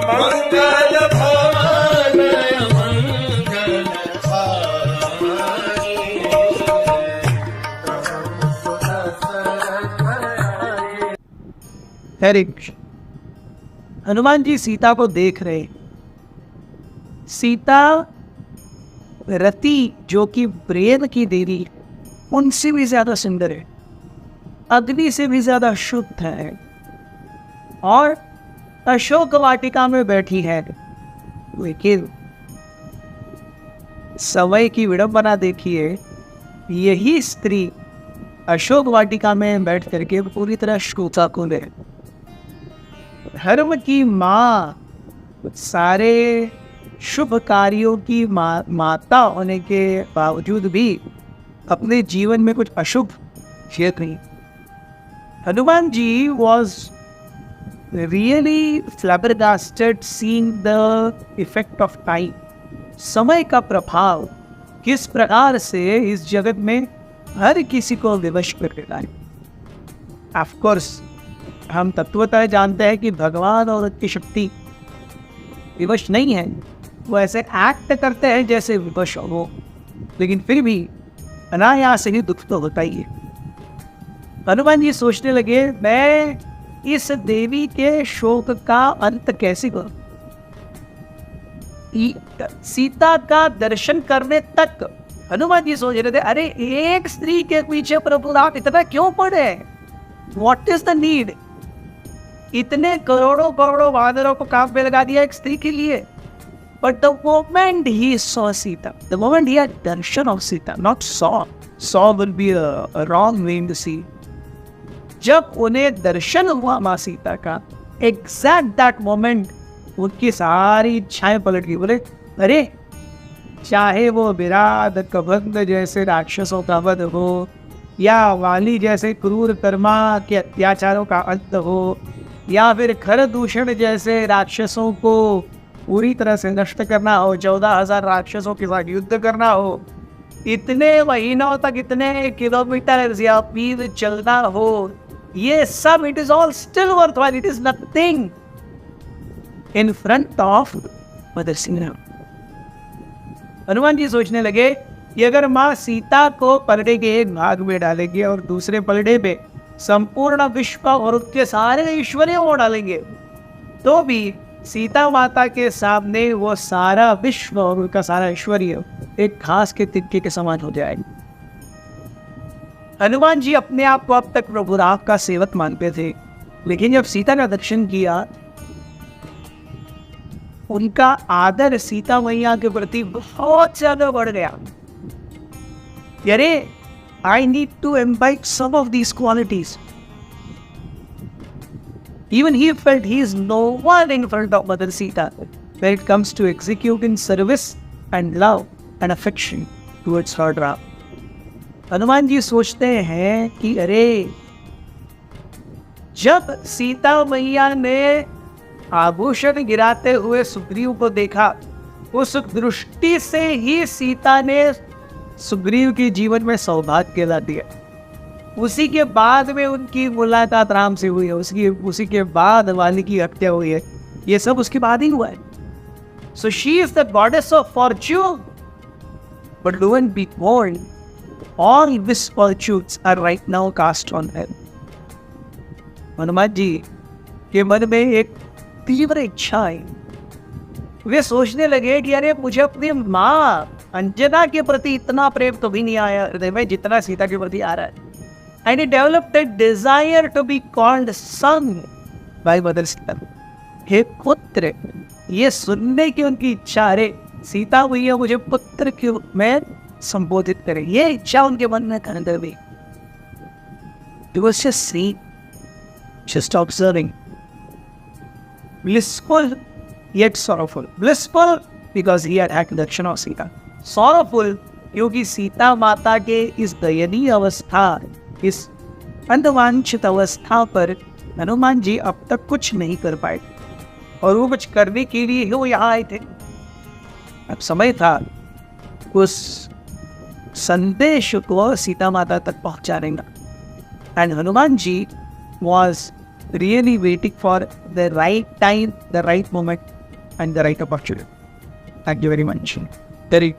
मंगल भवन मंगल हारी। हरे कृष्ण। हनुमान जी सीता को देख रहे। सीता रति जो कि प्रेम की देवी, उनसे भी ज्यादा सुंदर है, अग्नि से भी ज्यादा शुद्ध है, और अशोक वाटिका में बैठी है। लेकिन समय की विडंबना देखिए, यही स्त्री अशोक वाटिका में बैठ करके पूरी तरह शोकाकुल है। धर्म की माँ, सारे शुभ कार्यों की माता होने के बावजूद भी अपने जीवन में कुछ अशुभ किए नहीं। Hanuman ji was really flabbergasted seeing the effect of time. समय का प्रभाव किस प्रकार से इस जगत में हर किसी को विवश कर देता है। ऑफ कोर्स हम तत्वतः जानते हैं कि भगवान और उनकी शक्ति विवश नहीं है, वो ऐसे एक्ट करते हैं जैसे विवश हो, लेकिन फिर भी अनायास ही दुख तो होता ही है। हनुमान जी सोचने लगे, मैं इस देवी के शोक का अंत कैसे करूं? सीता का दर्शन करने तक हनुमान जी सोच रहे थे, अरे एक स्त्री के पीछे प्रभु आप इतना क्यों पड़े? What is the need? इतने करोड़ों करोड़ों वानरों को काम पे लगा दिया एक स्त्री के लिए। But the moment he saw Sita, the moment he had darshan of Sita, not saw will be a wrong way to see. जब उन्हें दर्शन हुआ माँ सीता का, exact that moment, उनकी सारी इच्छाएं पलट गई। बोले, अरे चाहे वो विराट कबंध जैसे राक्षसों का वध हो, या वाली जैसे क्रूर कर्मा के अत्याचारों का अंत हो, या फिर खरदूषण जैसे राक्षसों को पूरी तरह से नष्ट करना हो, 14,000 राक्षसों के साथ युद्ध करना हो, इतने महीनों तक इतने किलोमीटर या मील चलना हो, ये सब it is all still worthwhile, it is nothing in front of mother Singh. Hanuman ji सोचने लगे कि अगर माँ सीता को पलड़े के एक भाग में डालेंगे और दूसरे पलड़े में संपूर्ण विश्व और उसके सारे ऐश्वर्य को डालेंगे, तो भी सीता माता के सामने वो सारा विश्व और उनका सारा ऐश्वर्य एक घास के तिनके के समान हो जाएगा। हनुमान जी अपने आप को अब तक प्रभु राम का सेवक मानते थे, लेकिन जब सीता का दर्शन किया, उनका आदर सीता मैया के प्रति बहुत ज्यादा बढ़ गया। अरे I need to imbibe some of these qualities. Even he felt he is no one in front of Mother Sita when it comes to executing service and love and affection towards her Ram. Hanuman ji सोचते हैं कि अरे जब सीता मैया ने आभूषण गिराते हुए सुग्रीव को देखा, उस दृष्टि से ही सीता ने सुग्रीव के जीवन में सौभाग्य ला दिया। उसी के बाद में उनकी मुलाकात राम से हुई है, उसी के बाद वाली की हत्या हुई है, ये सब उसके बाद ही हुआ है। So she is the goddess of fortune, but lo and be mourn, all misfortunes are right now cast on her. Hanuman ji के मन में एक तीव्र इच्छा आई। वे सोचने लगे कि अरे मुझे अपनी माँ अंजना के प्रति इतना प्रेम तो भी नहीं आया हृदय में जितना सीता के प्रति आ रहा है। And he developed a desire to be called son by Mother Sita. हे पुत्र, ये सुनने की उनकी इच्छा, अरे सीता मैया मुझे पुत्र के रूप में संबोधित करे, ये इच्छा उनके मन में अंदर भी। He was just seeing, just observing, blissful yet sorrowful. Blissful because he had had darshan of Sita. Sorrowful क्योंकि सीता माता के इस दयनीय अवस्था, इस अंधवांछित अवस्था पर हनुमान जी अब तक कुछ नहीं कर पाए, और वो कुछ करने के लिए ही वो यहाँ आए थे। अब समय था उस संदेश को सीता माता तक पहुंचाने का। And Hanuman ji was really waiting for the right time, the right moment, and the right opportunity. Thank you very much. Terry.